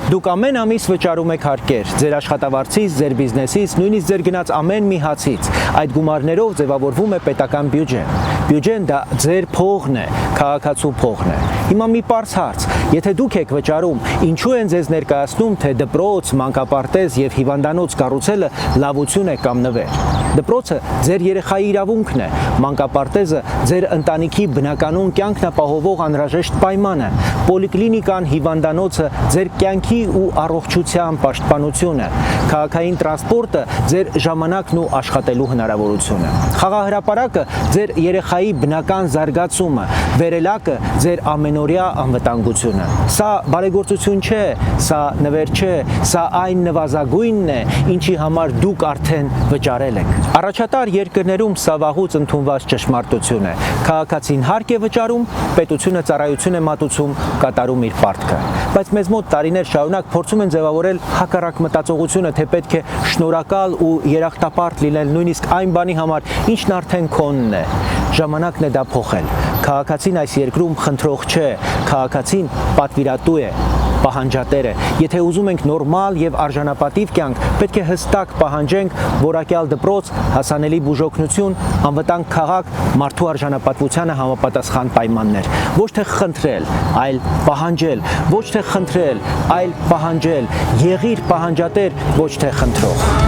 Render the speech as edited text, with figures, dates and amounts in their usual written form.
Դուք ամեն ամիս վճարում եք հարկեր, ձեր աշխատավարձից, ձեր բիզնեսից, նույնիսկ ձեր գնած ամեն մի հացից։ Այդ գումարներով ձևավորվում է պետական բյուջե։ Բյուջեն դա ձեր փողն է, քաղաքացու փողն է։ Հիմա մի պարզ հարց, եթե դուք եք վճարում, ինչու են ձեզ ներկայացնում, թե դպրոց, մանկապարտեզ եւ հիվանդանոց կառուցելը լավություն է կամ նվեր։ Դպրոցը ձեր երեխայի իրավունքն է, մանկապարտեզը ձեր ընտանիքի բնականոն կյանքն ապահովող անհրաժեշտ պայման է, պոլիկլինիկան, հիվանդանոցը ձեր կյանքի ու առողջության պաշտպանությունը, քաղաքային տրանսպորտը ձեր ժամանակն ու աշխատելու հնարավորությունը, խաղահրապարակը ձեր երեխայի բնական զարգացումը, վերելակը ձեր ամենօրյա անվտանգությունը։ Սա բարեգործություն չէ, սա նվեր չէ, սա այն նվազագույնն է, ինչի համար դուք արդեն վճարել եք։ Առաջատար երկրներում սա վաղուց ընդունված ճշմարտություն է։ Քաղաքացին հարկ է վճարում, պետությունը ծառայություն է մատուցում, կատարում իր պարտքը։ Բայց մեզ մոտ տարիներ շարունակ փորձում են ձևավորել հակառակ մտածողությունը, թե պետք է շնորհակալ ու երախտապարտ լինել նույնիսկ այն բանի համար, ինչն արդեն քոնն է։ Ժամանակն է դա փոխել։ Քաղաքացին այս երկրում խնդրող չէ, քաղաքացին պատվիրատու է, պահանջատեր է։ Եթե ուզում ենք նորմալ եւ արժանապատիվ կյանք, պետք է հստակ պահանջենք որակյալ դպրոց, հասանելի բուժօգնություն, անվտանգ քաղաք, մարդու արժանապատվությանը համապատասխան պայմաններ։ Ոչ թե խնդրել, այլ պահանջել, ոչ թե խնդրել, այլ պահանջել։ Եղիր պահանջատեր, ոչ թե խնդրող։